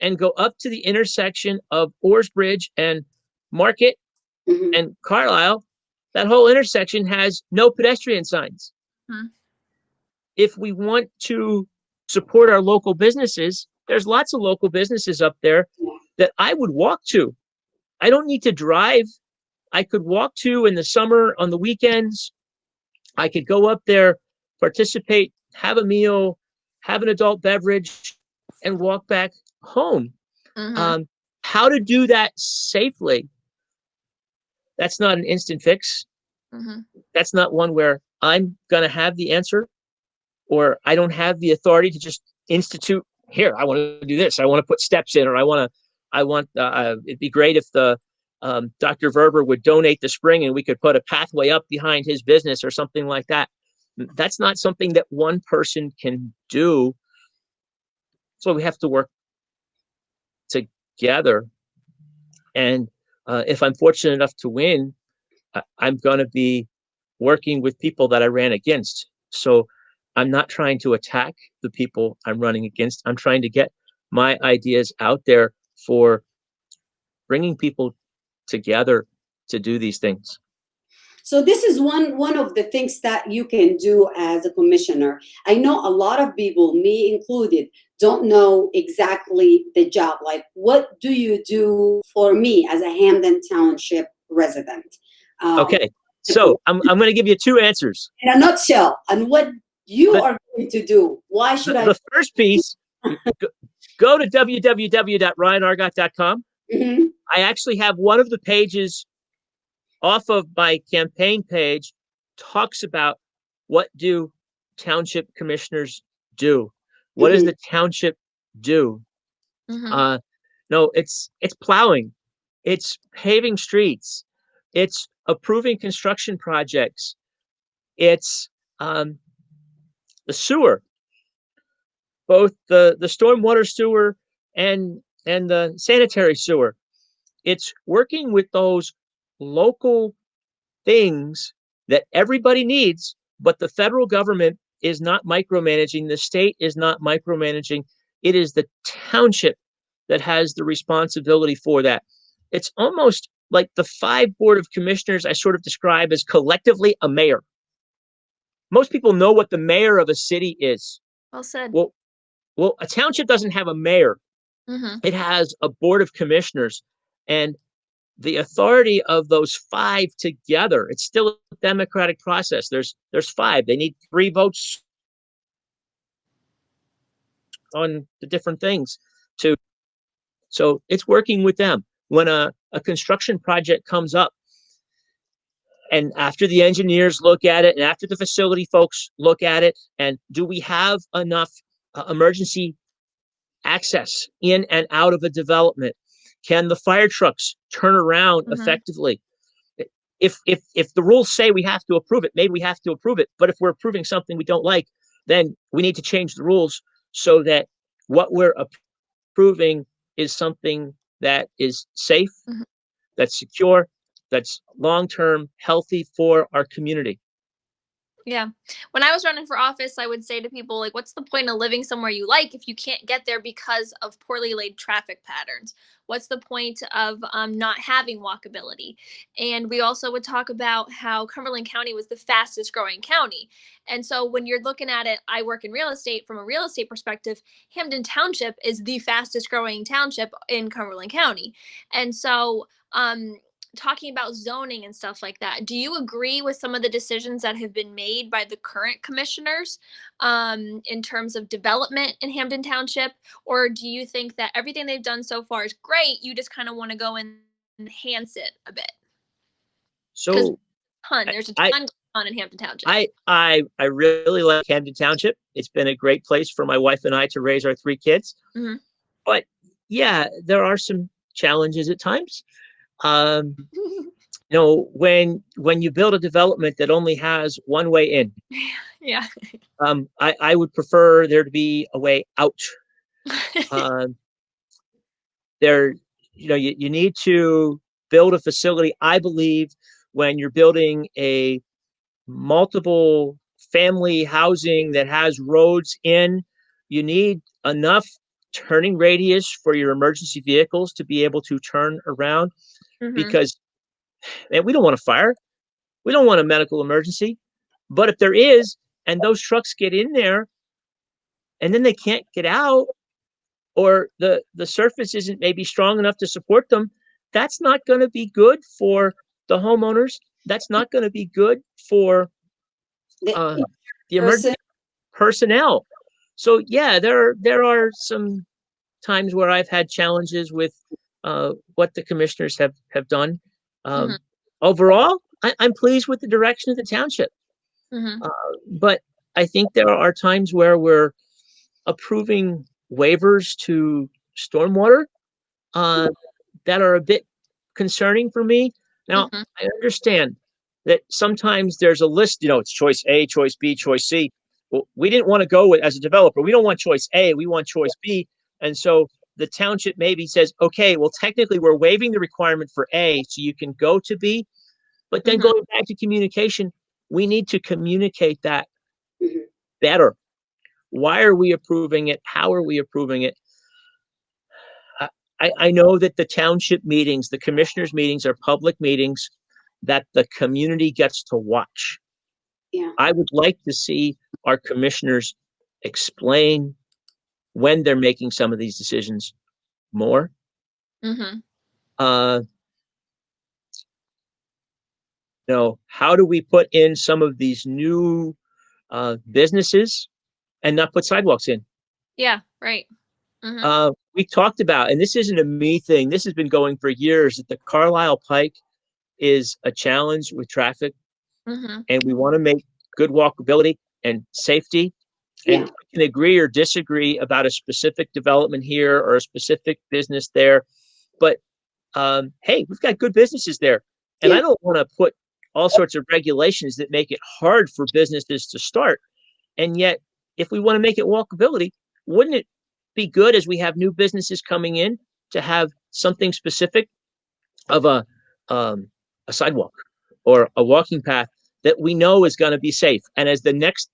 and go up to the intersection of Orrs Bridge and Market and Carlisle, that whole intersection has no pedestrian signs. If we want to support our local businesses, there's lots of local businesses up there that I would walk to. I don't need to drive. I could walk to in the summer, on the weekends. I could go up there, participate, have a meal, have an adult beverage, and walk back home. How to do that safely? That's not an instant fix. That's not one where I'm going to have the answer, or I don't have the authority to just institute, here, I want to do this. I want to put steps in, or it'd be great if Dr. Verber would donate the spring and we could put a pathway up behind his business or something like that. That's not something that one person can do. So we have to work together. And if I'm fortunate enough to win, I'm going to be working with people that I ran against. So I'm not trying to attack the people I'm running against. I'm trying to get my ideas out there for bringing people together to do these things. So this is one of the things that you can do as a commissioner. I know a lot of people, me included, don't know exactly the job. Like, what do you do for me as a Hampden Township resident? Okay, so I'm going to give you two answers. In a nutshell, and what you are going to do. Why should I? The first piece, go to www.ryanargot.com. I actually have one of the pages off of my campaign page talks about what do township commissioners do? What does the township do? No, it's plowing, it's paving streets, it's approving construction projects, it's the sewer, both the stormwater sewer and the sanitary sewer. It's working with those local things that everybody needs, but the federal government is not micromanaging. The state is not micromanaging. It is the township that has the responsibility for that. It's almost like the 5 board of commissioners I sort of describe as collectively a mayor. Most people know what the mayor of a city is. Well said. Well, a township doesn't have a mayor. It has a board of commissioners, and the authority of those 5 together, it's still a democratic process. There's 5. They need 3 votes on the different things so it's working with them. When a construction project comes up, and after the engineers look at it, and after the facility folks look at it, and do we have enough emergency access in and out of a development? Can the fire trucks turn around effectively? If the rules say we have to approve it, maybe we have to approve it. But if we're approving something we don't like, then we need to change the rules so that what we're approving is something that is safe, Mhm. that's secure, that's long-term healthy for our community. Yeah. When I was running for office, I would say to people, like, what's the point of living somewhere you like if you can't get there because of poorly laid traffic patterns? What's the point of not having walkability? And we also would talk about how Cumberland County was the fastest growing county. And so when you're looking at it, I work in real estate. From a real estate perspective, Hampden Township is the fastest growing township in Cumberland County. And so, talking about zoning and stuff like that, do you agree with some of the decisions that have been made by the current commissioners in terms of development in Hampden Township? Or do you think that everything they've done so far is great? You just kind of want to go and enhance it a bit? Because So there's a I, ton going on in Hampden Township. I really like Hampden Township. It's been a great place for my wife and I to raise our 3 kids. Mhm. But yeah, there are some challenges at times. When you build a development that only has one way in, Yeah. I would prefer there to be a way out. Um, you need to build a facility. I believe when you're building a multiple family housing that has roads in, you need enough turning radius for your emergency vehicles to be able to turn around, Mhm. because man, we don't want a fire. We don't want a medical emergency. But if there is, and those trucks get in there and then they can't get out, or the surface isn't maybe strong enough to support them, that's not going to be good for the homeowners. That's not going to be good for The the person, emergency personnel. So yeah, there are some times where I've had challenges with what the commissioners have done. Mhm. Overall, I'm pleased with the direction of the township, Mhm. but I think there are times where we're approving waivers to stormwater uh, that are a bit concerning for me. Now, Mhm. I understand that sometimes there's a list, it's choice A, choice B, choice C. Well, we didn't want to go with, as a developer, we don't want choice A, we want choice B. And so the township maybe says, okay, well, technically we're waiving the requirement for A, so you can go to B. But then Mhm. going back to communication, we need to communicate that Mhm. better. Why are we approving it? How are we approving it? I know that the township meetings, the commissioners' meetings are public meetings that the community gets to watch. Yeah. I would like to see our commissioners explain when they're making some of these decisions more. Mhm. Uh, how do we put in some of these new businesses and not put sidewalks in? Yeah. Right. Mhm. We talked about, and this isn't a me thing, this has been going for years, that the Carlisle Pike is a challenge with traffic, Mhm. and we want to make good walkability and safety. And Yeah. we can agree or disagree about a specific development here or a specific business there. But hey, we've got good businesses there. And I Yeah. don't want to put all sorts of regulations that make it hard for businesses to start. And yet, if we want to make it walkability, wouldn't it be good, as we have new businesses coming in, to have something specific of um, a sidewalk or a walking path that we know is going to be safe? And as the next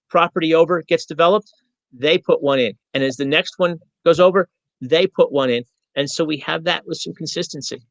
property over gets developed, they put one in. And as the next one goes over, they put one in. And so we have that with some consistency.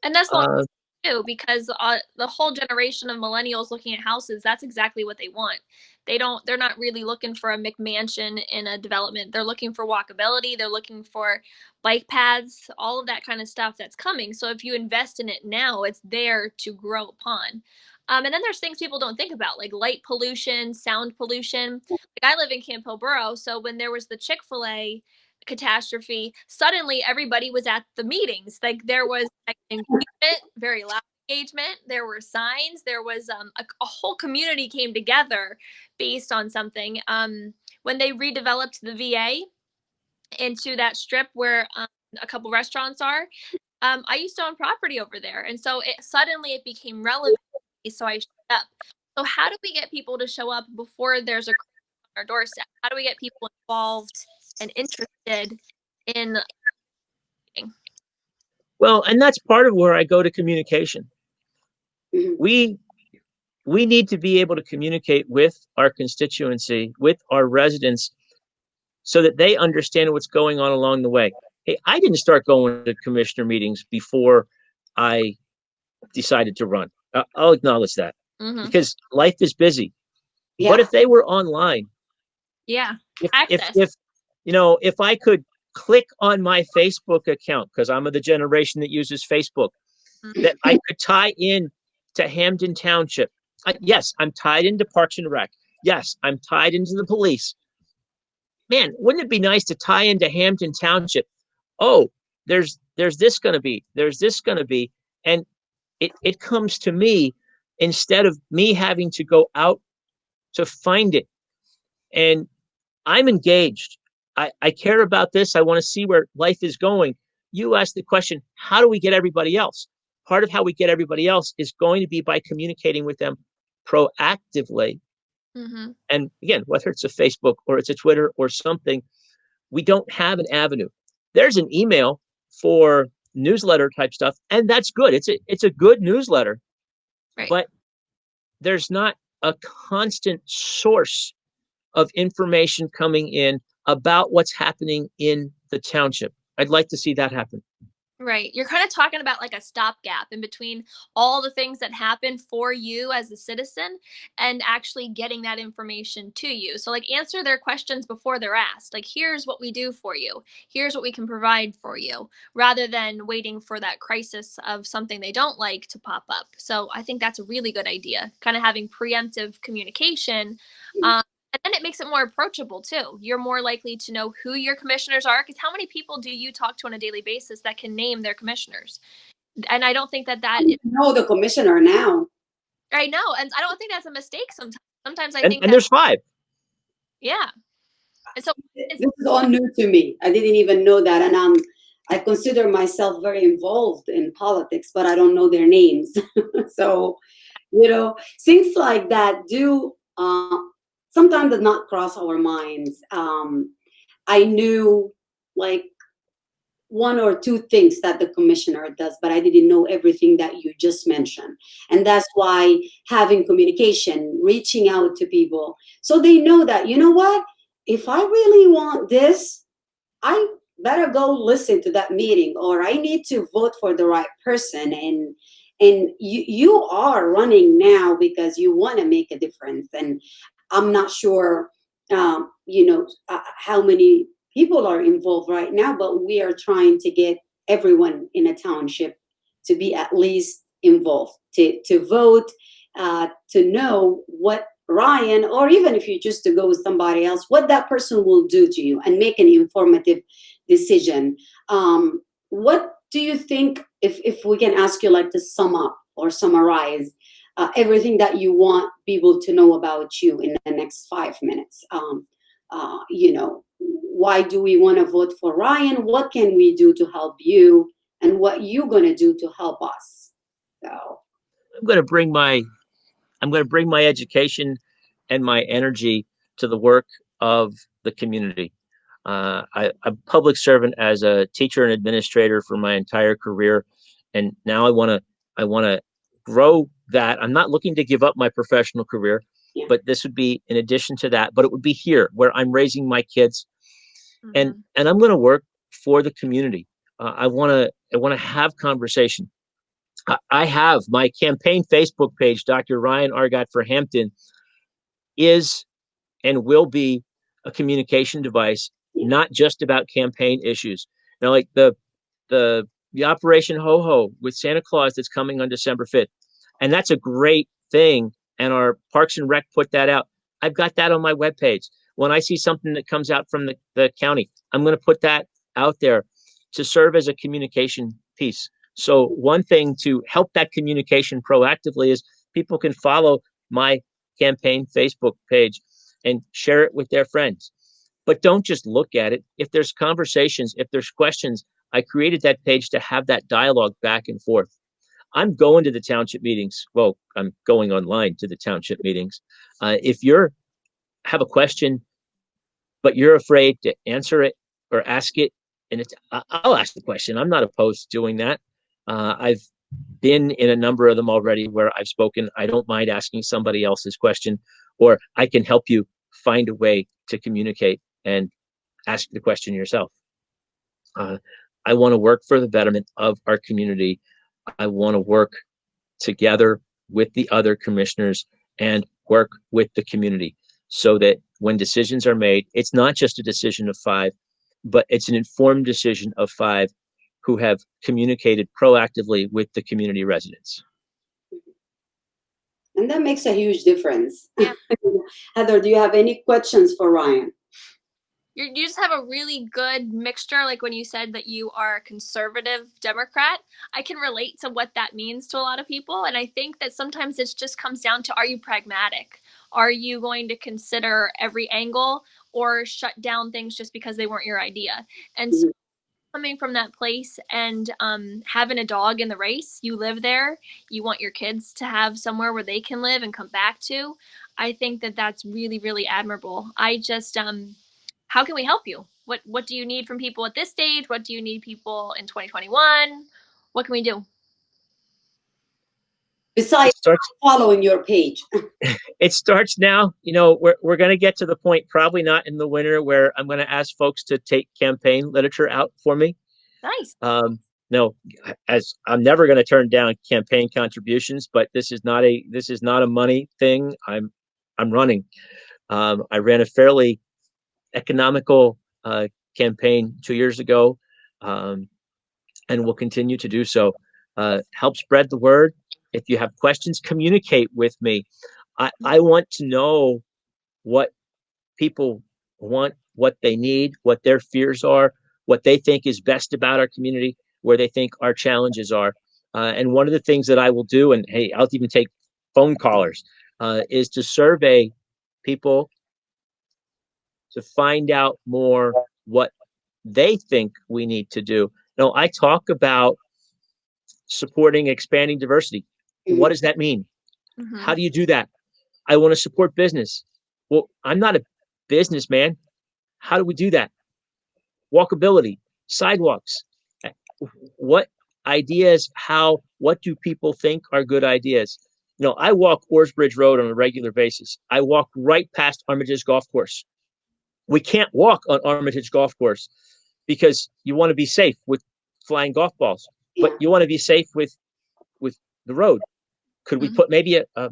And that's long Uh, too, because the whole generation of millennials looking at houses, that's exactly what they want. They're not really looking for a McMansion in a development. They're looking for walkability. They're looking for bike paths, all of that kind of stuff that's coming. So if you invest in it now, it's there to grow upon. And then there's things people don't think about, like light pollution, sound pollution. Like I live in Camp Hill Borough, so when there was the Chick-fil-A catastrophe, suddenly everybody was at the meetings. Like there was engagement, very loud engagement. There were signs. There was a whole community came together based on something. When they redeveloped the VA into that strip where a couple restaurants are, I used to own property over there, and so it became relevant. So I showed up. So how do we get people to show up before there's a our doorstep? How do we get people involved and interested in? Well, and that's part of where I go to communication. Mhm. We need to be able to communicate with our constituency, with our residents, so that they understand what's going on along the way. Hey, I didn't start going to commissioner meetings before I decided to run. I'll acknowledge that Mm-hmm. because life is busy. Yeah. But if they were online, Yeah. if Access. if I could click on my Facebook account, because I'm of the generation that uses Facebook, that I could tie in to Hampden Township. Yes, I'm tied into Parks and Rec. Yes, I'm tied into the police. Man, wouldn't it be nice to tie into Hampden Township? Oh, there's this going to be, there's this going to be, and it comes to me instead of me having to go out to find it. And I'm engaged. I care about this. I want to see where life is going. You asked the question, how do we get everybody else? Part of how we get everybody else is going to be by communicating with them proactively. Mm-hmm. And again, whether it's a Facebook or it's a Twitter or something, we don't have an avenue. There's an email for newsletter type stuff, and that's good. It's a good newsletter, Right. but there's not a constant source of information coming in about what's happening in the township. I'd like to see that happen. Right. You're kind of talking about like a stopgap in between all the things that happen for you as a citizen and actually getting that information to you. So like answer their questions before they're asked. Like, here's what we do for you. Here's what we can provide for you, rather than waiting for that crisis of something they don't like to pop up. So I think that's a really good idea, kind of having preemptive communication. And then it makes it more approachable too. You're more likely to know who your commissioners are, because how many people do you talk to on a daily basis that can name their commissioners? And I don't think that is. Know the commissioner now. I know, and I don't think that's a mistake. Sometimes I And, think and there's 5. yeah. And so This is all new to me. I didn't even know that, and I consider myself very involved in politics, but I don't know their names. So, things like that do sometimes does not cross our minds. I knew like 1 or 2 things that the commissioner does, but I didn't know everything that you just mentioned. And that's why having communication, reaching out to people, so they know that, you know what, if I really want this, I better go listen to that meeting, or I need to vote for the right person. And you are running now because you want to make a difference. And I'm not sure, how many people are involved right now, but we are trying to get everyone in a township to be at least involved, to vote, to know what Ryan, or even if you choose to go with somebody else, what that person will do to you, and make an informative decision. What do you think, if we can ask you like to sum up or summarize everything that you want people to know about you in the next 5 minutes? Why do we want to vote for Ryan? What can we do to help you? And what you going to do to help us? So I'm going to bring my education and my energy to the work of the community. I'm a public servant as a teacher and administrator for my entire career, and now I want to grow that. I'm not looking to give up my professional career, Yeah. but this would be in addition to that. But it would be here where I'm raising my kids, and I'm going to work for the community. I want to have conversation. I have my campaign Facebook page, Dr. Ryan Argot for Hampden, is and will be a communication device, not just about campaign issues. Now, like the Operation Ho Ho with Santa Claus that's coming on December 5th, and that's a great thing. And our Parks and Rec put that out. I've got that on my webpage. When I see something that comes out from the county, I'm going to put that out there to serve as a communication piece. So one thing to help that communication proactively is people can follow my campaign Facebook page and share it with their friends. But don't just look at it. If there's conversations, if there's questions, I created that page to have that dialogue back and forth. I'm going to the township meetings. Well, I'm going online to the township meetings. If you're have a question, but you're afraid to answer it or ask it, and I'll ask the question. I'm not opposed to doing that. I've been in a number of them already where I've spoken. I don't mind asking somebody else's question, or I can help you find a way to communicate and ask the question yourself. I want to work for the betterment of our community. I want to work together with the other commissioners and work with the community so that when decisions are made, it's not just a decision of 5, but it's an informed decision of 5 who have communicated proactively with the community residents. And that makes a huge difference. Yeah. Heather, do you have any questions for Ryan? You just have a really good mixture. Like when you said that you are a conservative Democrat, I can relate to what that means to a lot of people. And I think that sometimes it just comes down to, are you pragmatic? Are you going to consider every angle or shut down things just because they weren't your idea? And so coming from that place and having a dog in the race, you live there, you want your kids to have somewhere where they can live and come back to. I think that that's really, really admirable. I just, how can we help you? What do you need from people at this stage? What do you need people in 2021? What can we do? Besides following your page. It starts now. You know, we're going to get to the point, probably not in the winter, where I'm going to ask folks to take campaign literature out for me. Nice. No, as I'm never going to turn down campaign contributions, but this is not a money thing. I'm running. I ran a fairly economical campaign 2 years ago, and will continue to do so. Help spread the word. If you have questions, communicate with me. I want to know what people want, what they need, what their fears are, what they think is best about our community, where they think our challenges are. And one of the things that I will do, and hey, I'll even take phone callers, is to survey people to find out more what they think we need to do. You know, I talk about supporting expanding diversity. What does that mean? How do you do that? I want to support business. Well, I'm not a businessman. How do we do that? Walkability, sidewalks. What ideas, what do people think are good ideas? You know, I walk Orsbridge Road on a regular basis. I walk right past Armitage Golf Course. We can't walk on Armitage Golf Course because you want to be safe with flying golf balls, but you want to be safe with the road. Could we put maybe a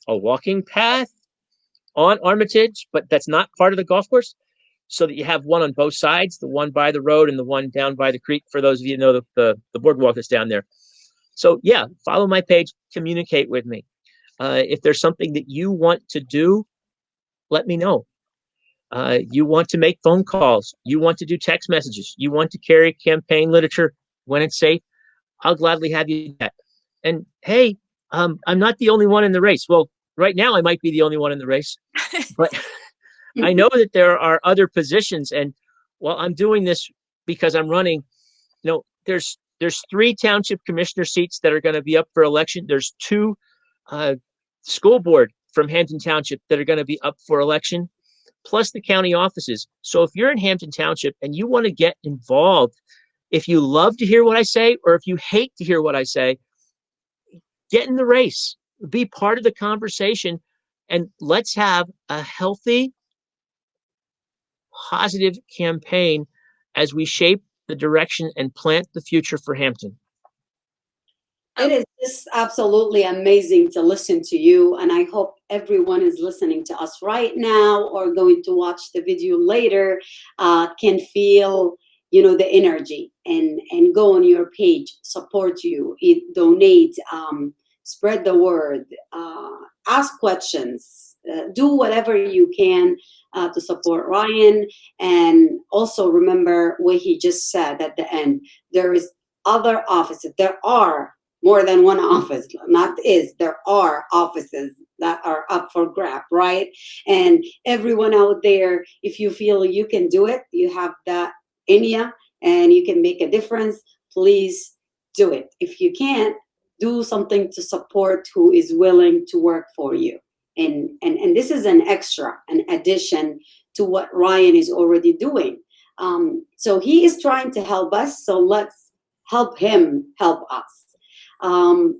walking path on Armitage, but that's not part of the golf course, so that you have one on both sides, the one by the road and the one down by the creek, for those of you who know the boardwalk that's down there. So yeah, follow my page, communicate with me. If there's something that you want to do, let me know. You want to make phone calls, you want to do text messages, you want to carry campaign literature when it's safe, I'll gladly have you do that. And hey, I'm not the only one in the race. Well, right now I might be the only one in the race, but I know that there are other positions. And while I'm doing this because I'm running, you know, there's 3 township commissioner seats that are going to be up for election. There's 2 school board from Hampden Township that are going to be up for election, plus the county offices. So if you're in Hampden Township and you want to get involved, if you love to hear what I say, or if you hate to hear what I say, get in the race, be part of the conversation, and let's have a healthy, positive campaign as we shape the direction and plant the future for Hampton. It is just absolutely amazing to listen to you, and I hope everyone is listening to us right now or going to watch the video later can feel, you know, the energy and go on your page, support you, donate, spread the word, ask questions, do whatever you can to support Ryan. And also remember what he just said at the end. There is other offices. There are more than one office, there are offices that are up for grab, right? And everyone out there, if you feel you can do it, you have that in you and you can make a difference, please do it. If you can't, do something to support who is willing to work for you. and this is an extra, an addition to what Ryan is already doing. So he is trying to help us, so let's help him help us.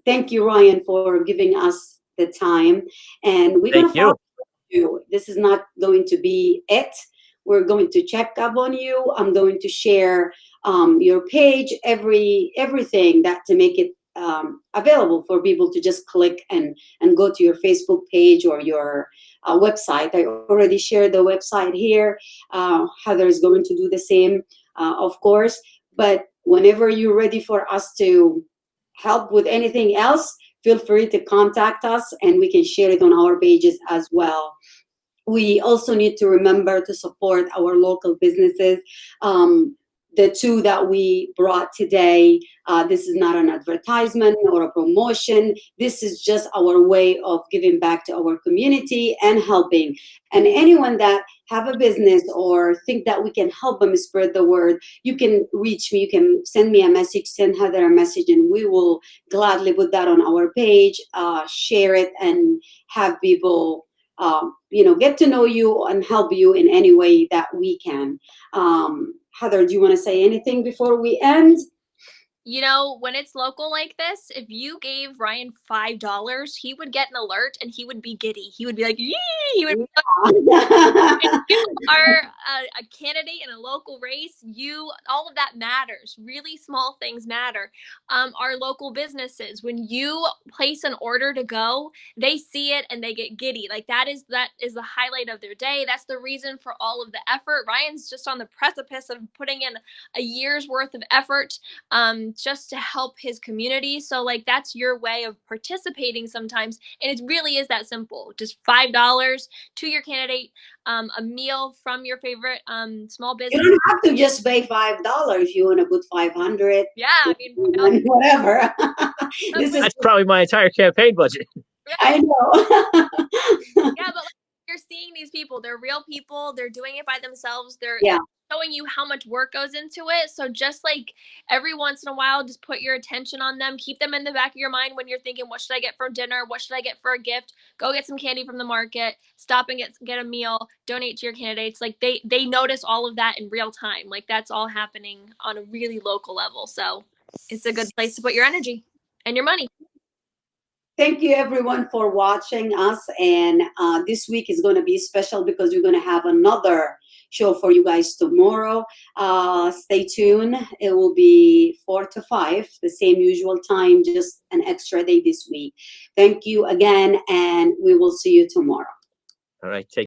Thank you, Ryan, for giving us the time, and we're going to follow you. This is not going to be it. We're going to check up on you. I'm going to share your page, everything that to make it available for people to just click and go to your Facebook page or your website. I already shared the website here. Heather is going to do the same, of course. But whenever you're ready for us to help with anything else, feel free to contact us and we can share it on our pages as well. We also need to remember to support our local businesses. The two that we brought today, this is not an advertisement or a promotion. This is just our way of giving back to our community and helping. And anyone that have a business or think that we can help them spread the word, you can reach me. You can send me a message, send Heather a message, and we will gladly put that on our page, share it, and have people get to know you and help you in any way that we can. Heather, do you want to say anything before we end? You know, when it's local like this, if you gave Ryan $5, he would get an alert and he would be giddy. He would be like, yee! He would be like, if you are a candidate in a local race, all of that matters. Really small things matter. Our local businesses, when you place an order to go, they see it and they get giddy. Like that is the highlight of their day. That's the reason for all of the effort. Ryan's just on the precipice of putting in a year's worth of effort just to help his community. So like that's your way of participating sometimes. And it really is that simple. Just $5 to your candidate, a meal from your favorite small business. You don't have to just pay $5 if you want to put 500. Yeah, I mean, whatever. That's probably my entire campaign budget. I know. Yeah, but like, you're seeing these people. They're real people. They're doing it by themselves. They're showing you how much work goes into it. So just like every once in a while, just put your attention on them. Keep them in the back of your mind when you're thinking, what should I get for dinner? What should I get for a gift? Go get some candy from the market. Stop and get a meal. Donate to your candidates. Like they notice all of that in real time. Like that's all happening on a really local level. So it's a good place to put your energy and your money. Thank you everyone for watching us. And this week is going to be special because we're going to have another show for you guys tomorrow. Stay tuned. It will be 4 to 5, the same usual time, just an extra day this week. Thank you again, and we will see you tomorrow. All right. Take